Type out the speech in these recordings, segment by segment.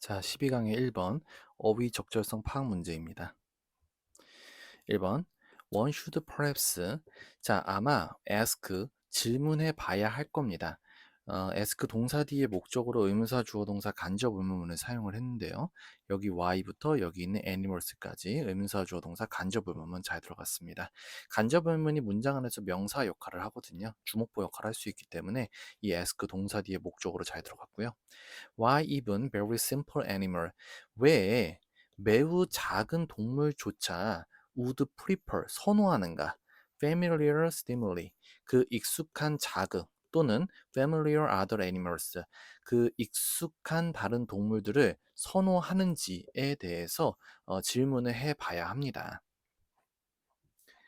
자, 12강의 1번 어휘 적절성 파악 문제입니다. 1번 One should perhaps 자, 아마 ask 질문해 봐야 할 겁니다. ask 동사 뒤에 목적으로 의문사 주어 동사 간접 의문문을 사용을 했는데요. 여기 y부터 여기 있는 animals까지 의문사 주어 동사 간접 의문문 잘 들어갔습니다. 간접 의문문이 문장 안에서 명사 역할을 하거든요. 주목보 역할을 할 수 있기 때문에 이 ask 동사 뒤에 목적으로 잘 들어갔고요. Why even very simple animal? 왜 매우 작은 동물조차 would prefer 선호하는가? Familiar stimuli 그 익숙한 자극 또는 familiar other animals 그 익숙한 다른 동물들을 선호하는지에 대해서 질문을 해봐야 합니다.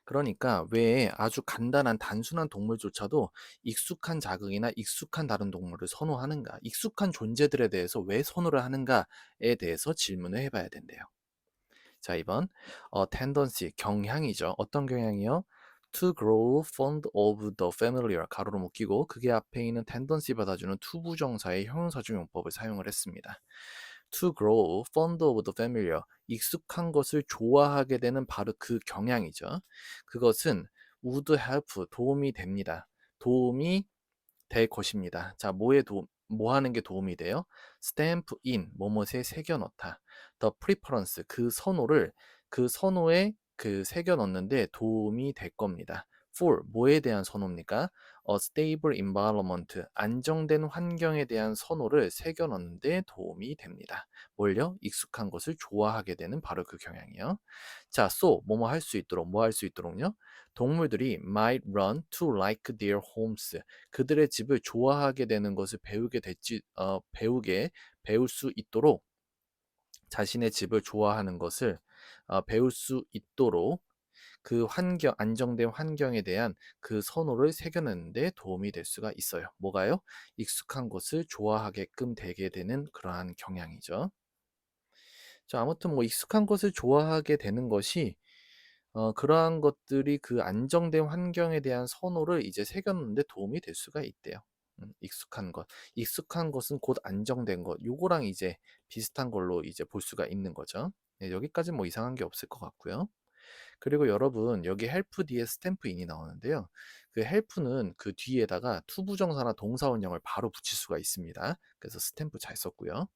그러니까 왜 아주 간단한 단순한 동물조차도 익숙한 자극이나 익숙한 다른 동물을 선호하는가, 익숙한 존재들에 대해서 왜 선호를 하는가에 대해서 질문을 해봐야 된대요. 자, 2번 tendency, 경향이죠. 어떤 경향이요? To grow fond of the familiar, 가로로 묶이고 그게 앞에 있는 tendency 받아주는 투부정사의 형용사중 용법을 사용을 했습니다. To grow fond of the familiar, 익숙한 것을 좋아하게 되는 바로 그 경향이죠. 그것은 would help, 도움이 됩니다. 도움이 될 것입니다. 자, 뭐 하는 게 도움이 돼요? stamp in, 뭐뭇에 새겨 넣다. the preference, 그 선호에 새겨 넣는데 도움이 될 겁니다. for, 뭐에 대한 선호입니까? a stable environment, 안정된 환경에 대한 선호를 새겨 넣는데 도움이 됩니다. 뭘요? 익숙한 것을 좋아하게 되는 바로 그 경향이요. 자, so, 뭐뭐 할 수 있도록, 뭐 할 수 있도록요? 동물들이 might run to like their homes, 그들의 집을 좋아하게 되는 것을 배울 수 있도록 자신의 집을 좋아하는 것을 배울 수 있도록 그 환경, 안정된 환경에 대한 그 선호를 새겨내는 데 도움이 될 수가 있어요. 뭐가요? 익숙한 것을 좋아하게끔 되게 되는 그러한 경향이죠. 자, 아무튼 뭐 익숙한 것을 좋아하게 되는 것이 그러한 것들이 그 안정된 환경에 대한 선호를 이제 새겨놓는 데 도움이 될 수가 있대요. 익숙한 것. 익숙한 것은 곧 안정된 것. 요거랑 이제 비슷한 걸로 이제 볼 수가 있는 거죠. 네, 여기까지 뭐 이상한 게 없을 것 같고요. 그리고 여러분 여기 help 뒤에 스탬프 인이 나오는데요. 그 help는 그 뒤에다가 투부정사나 동사원형을 바로 붙일 수가 있습니다. 그래서 스탬프 잘 썼고요.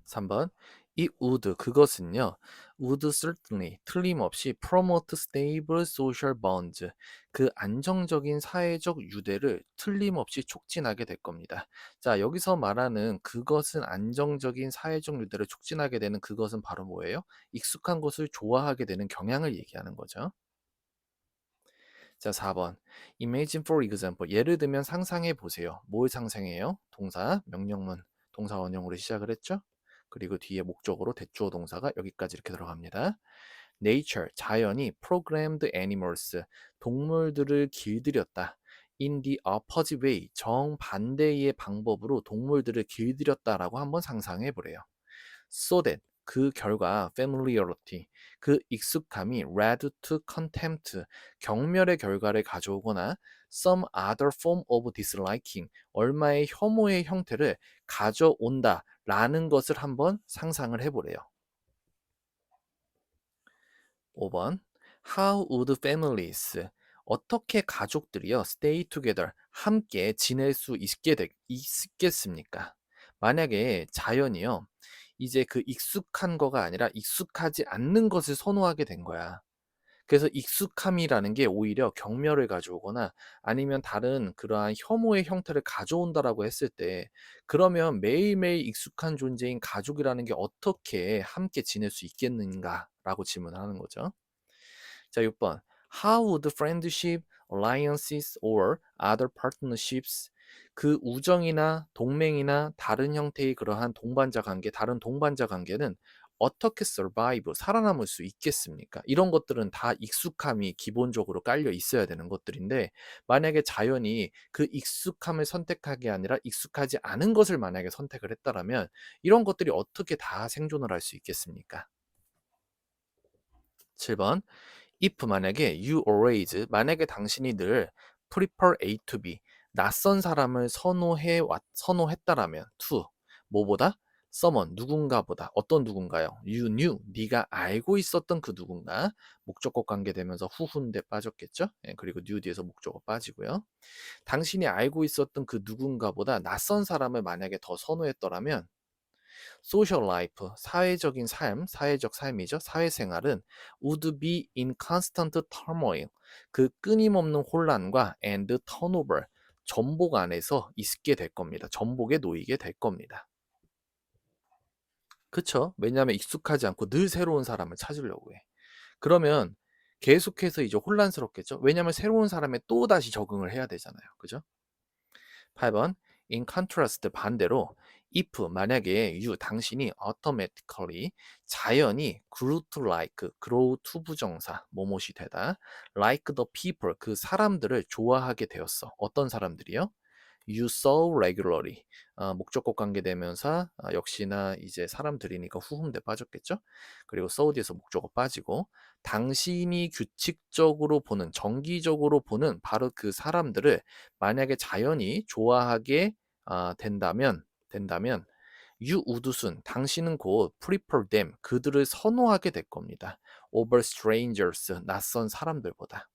3번 이 would 그것은요 would certainly 틀림없이 promote stable social bonds 그 안정적인 사회적 유대를 틀림없이 촉진하게 될 겁니다. 자, 여기서 말하는 그것은 안정적인 사회적 유대를 촉진하게 되는 그것은 바로 뭐예요? 익숙한 것을 좋아하게 되는 경향을 얘기하는 거죠. 자, 4번 imagine for example 예를 들면 상상해 보세요. 뭘 상상해요? 동사, 명령문, 동사 원형으로 시작을 했죠? 그리고 뒤에 목적으로 대주어 동사가 여기까지 이렇게 들어갑니다. Nature, 자연이 programmed animals, 동물들을 길들였다. In the opposite way, 정반대의 방법으로 동물들을 길들였다라고 한번 상상해 보래요. So that, 그 결과 familiarity, 그 익숙함이 led to contempt, 경멸의 결과를 가져오거나 some other form of disliking, 얼마의 혐오의 형태를 가져온다라는 것을 한번 상상을 해보래요. 5번 How would families 어떻게 가족들이요 stay together 함께 지낼 수 있겠습니까? 만약에 자연이요 이제 그 익숙한 거가 아니라 익숙하지 않는 것을 선호하게 된 거야. 그래서 익숙함이라는 게 오히려 경멸을 가져오거나 아니면 다른 그러한 혐오의 형태를 가져온다라고 했을 때 그러면 매일매일 익숙한 존재인 가족이라는 게 어떻게 함께 지낼 수 있겠는가라고 질문하는 거죠. 자, 6번. How would friendship, alliances, or other partnerships 그 우정이나 동맹이나 다른 형태의 그러한 동반자 관계, 다른 동반자 관계는 어떻게 survive, 살아남을 수 있겠습니까? 이런 것들은 다 익숙함이 기본적으로 깔려 있어야 되는 것들인데 만약에 자연이 그 익숙함을 선택하게 아니라 익숙하지 않은 것을 만약에 선택을 했다라면 이런 것들이 어떻게 다 생존을 할 수 있겠습니까? 7번. if 만약에 you always 만약에 당신이 늘 prefer A to B 낯선 사람을 선호했다라면 to 뭐보다? someone, 누군가보다. 어떤 누군가요? You knew, 네가 알고 있었던 그 누군가. 목적격 관계 되면서 who인데 빠졌겠죠? 예, 그리고 knew 뒤에서 목적어 빠지고요. 당신이 알고 있었던 그 누군가보다 낯선 사람을 만약에 더 선호했더라면 social life, 사회적인 삶, 사회적 삶이죠. 사회생활은 would be in constant turmoil, 그 끊임없는 혼란과 and turnover, 전복 안에서 있게 될 겁니다. 전복에 놓이게 될 겁니다. 그쵸? 왜냐하면 익숙하지 않고 늘 새로운 사람을 찾으려고 해. 그러면 계속해서 이제 혼란스럽겠죠? 왜냐하면 새로운 사람에 또다시 적응을 해야 되잖아요. 그죠? 8번 in contrast 반대로 if 만약에 you 당신이 automatically 자연히 grow to 부정사 뭐뭇이 되다 like the people 그 사람들을 좋아하게 되었어. 어떤 사람들이요? You saw regularly. 목적격 관계대명사 역시나 이제 사람들이니까 후음대 빠졌겠죠? 그리고 saw 뒤에서 목적어 빠지고 당신이 규칙적으로 보는 정기적으로 보는 바로 그 사람들을 만약에 자연히 좋아하게 된다면 you would soon 당신은 곧 prefer them 그들을 선호하게 될 겁니다. over strangers 낯선 사람들보다.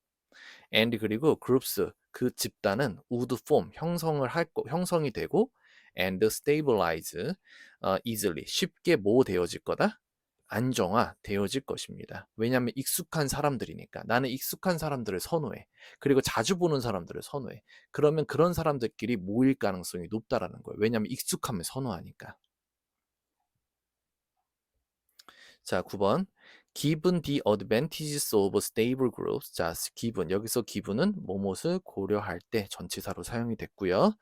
and 그리고 groups 그 집단은 would form 형성이 되고 and stabilize easily 쉽게 뭐 되어질 거다? 안정화되어질 것입니다. 왜냐하면 익숙한 사람들이니까. 나는 익숙한 사람들을 선호해. 그리고 자주 보는 사람들을 선호해. 그러면 그런 사람들끼리 모일 가능성이 높다라는 거예요. 왜냐하면 익숙함을 선호하니까. 자, 9번. Given the advantages of stable groups. 자, given. 여기서 given은 뭐뭇을 고려할 때 전치사로 사용이 됐고요.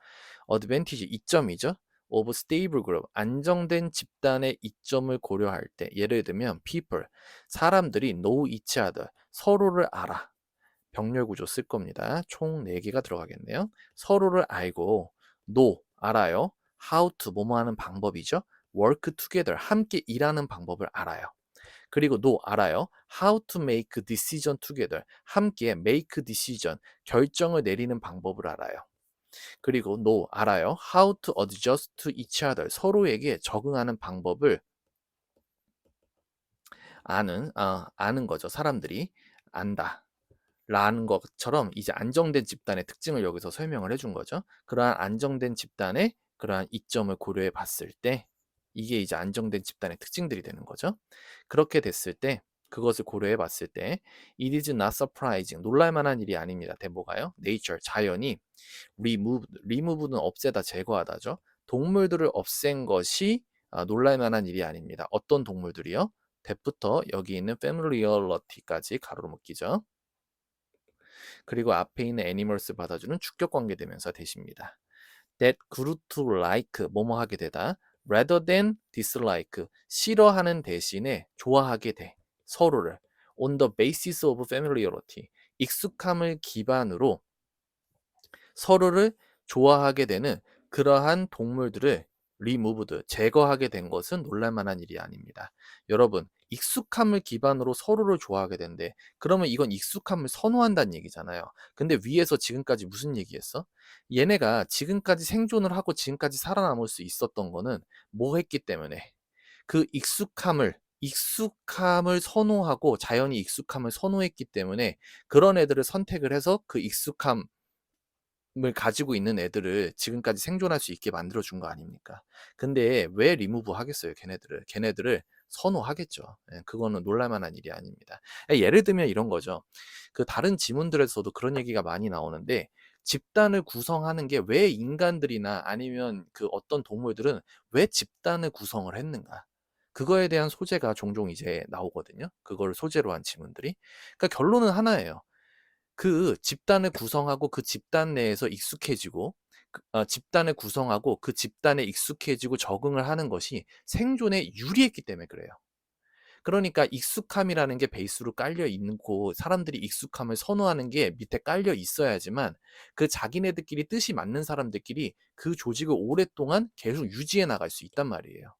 advantage 이점이죠. of stable group. 안정된 집단의 이점을 고려할 때 예를 들면 people. 사람들이 know each other. 서로를 알아. 병렬 구조 쓸 겁니다. 총 4개가 들어가겠네요. 서로를 알고 know 알아요. how to 뭐뭐 하는 방법이죠. work together 함께 일하는 방법을 알아요. 그리고 no 알아요. How to make decision together. 함께 make decision. 결정을 내리는 방법을 알아요. 그리고 no 알아요. How to adjust to each other. 서로에게 적응하는 방법을 아는 거죠. 사람들이 안다. 라는 것처럼 이제 안정된 집단의 특징을 여기서 설명을 해준 거죠. 그러한 안정된 집단의 그러한 이점을 고려해 봤을 때 이게 이제 안정된 집단의 특징들이 되는 거죠. 그렇게 됐을 때 그것을 고려해 봤을 때 it is not surprising 놀랄 만한 일이 아닙니다. 대모가요. nature 자연이 remove는 없애다 제거하다죠. 동물들을 없앤 것이 놀랄 만한 일이 아닙니다. 어떤 동물들이요? 대부터 여기 있는 familiarity까지 가로로 묶이죠. 그리고 앞에 있는 animals 받아주는 주격 관계 대명사 대시입니다. that grew to like 뭐뭐 하게 되다 rather than dislike 싫어하는 대신에 좋아하게 돼 서로를 on the basis of familiarity 익숙함을 기반으로 서로를 좋아하게 되는 그러한 동물들을 removed, 제거하게 된 것은 놀랄만한 일이 아닙니다. 여러분, 익숙함을 기반으로 서로를 좋아하게 된대. 그러면 이건 익숙함을 선호한다는 얘기잖아요. 근데 위에서 지금까지 무슨 얘기했어? 얘네가 지금까지 생존을 하고 지금까지 살아남을 수 있었던 거는 뭐 했기 때문에? 그 익숙함을 선호하고 자연히 익숙함을 선호했기 때문에 그런 애들을 선택을 해서 그 익숙함 을 가지고 있는 애들을 지금까지 생존할 수 있게 만들어 준 거 아닙니까? 근데 왜 리무브 하겠어요, 걔네들을. 걔네들을 선호하겠죠. 예, 그거는 놀랄 만한 일이 아닙니다. 예를 들면 이런 거죠. 그 다른 지문들에서도 그런 얘기가 많이 나오는데 집단을 구성하는 게 왜 인간들이나 아니면 그 어떤 동물들은 왜 집단을 구성을 했는가? 그거에 대한 소재가 종종 이제 나오거든요. 그걸 소재로 한 지문들이. 그러니까 결론은 하나예요. 그 집단을 구성하고 그 집단 내에서 익숙해지고 집단을 구성하고 그 집단에 익숙해지고 적응을 하는 것이 생존에 유리했기 때문에 그래요. 그러니까 익숙함이라는 게 베이스로 깔려 있고 사람들이 익숙함을 선호하는 게 밑에 깔려 있어야지만 그 자기네들끼리 뜻이 맞는 사람들끼리 그 조직을 오랫동안 계속 유지해 나갈 수 있단 말이에요.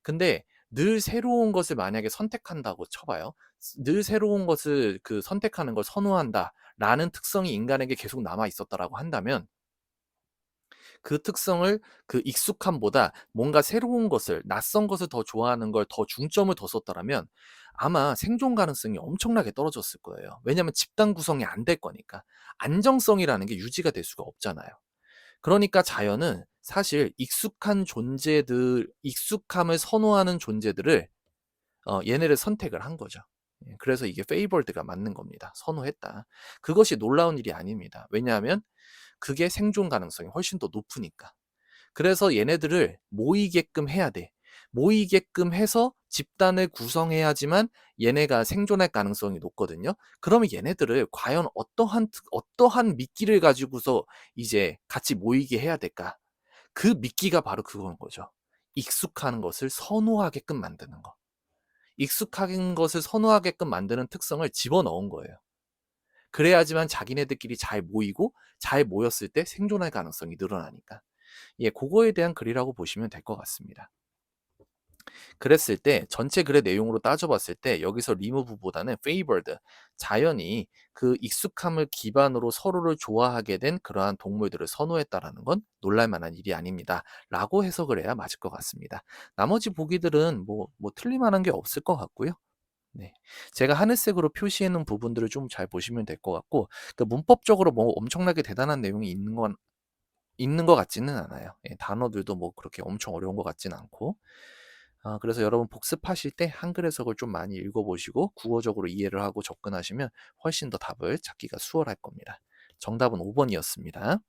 근데 늘 새로운 것을 만약에 선택한다고 쳐봐요. 늘 새로운 것을 선택하는 걸 선호한다라는 특성이 인간에게 계속 남아 있었다라고 한다면 그 특성을 그 익숙함보다 뭔가 새로운 것을 낯선 것을 더 좋아하는 걸 더 중점을 더 뒀더라면 아마 생존 가능성이 엄청나게 떨어졌을 거예요. 왜냐하면 집단 구성이 안 될 거니까. 안정성이라는 게 유지가 될 수가 없잖아요. 그러니까 자연은 사실 익숙한 존재들 익숙함을 선호하는 존재들을 얘네를 선택을 한 거죠. 예 그래서 이게 favored가 맞는 겁니다. 선호했다. 그것이 놀라운 일이 아닙니다. 왜냐하면 그게 생존 가능성이 훨씬 더 높으니까. 그래서 얘네들을 모이게끔 해야 돼. 모이게끔 해서 집단을 구성해야지만 얘네가 생존할 가능성이 높거든요. 그러면 얘네들을 과연 어떠한 미끼를 가지고서 이제 같이 모이게 해야 될까? 그 미끼가 바로 그거인 거죠. 익숙한 것을 선호하게끔 만드는 거. 익숙한 것을 선호하게끔 만드는 특성을 집어넣은 거예요. 그래야지만 자기네들끼리 잘 모이고 잘 모였을 때 생존할 가능성이 늘어나니까. 예, 그거에 대한 글이라고 보시면 될 것 같습니다. 그랬을 때 전체 글의 내용으로 따져봤을 때 여기서 remove보다는 favored, 자연이 그 익숙함을 기반으로 서로를 좋아하게 된 그러한 동물들을 선호했다라는 건 놀랄만한 일이 아닙니다. 라고 해석을 해야 맞을 것 같습니다. 나머지 보기들은 뭐 틀릴만한 게 없을 것 같고요. 네. 제가 하늘색으로 표시해 놓은 부분들을 좀 잘 보시면 될 것 같고 그 문법적으로 뭐 엄청나게 대단한 내용이 있는 것 같지는 않아요. 예, 단어들도 뭐 그렇게 엄청 어려운 것 같지는 않고. 그래서 여러분 복습하실 때 한글 해석을 좀 많이 읽어보시고 국어적으로 이해를 하고 접근하시면 훨씬 더 답을 찾기가 수월할 겁니다. 정답은 5번이었습니다.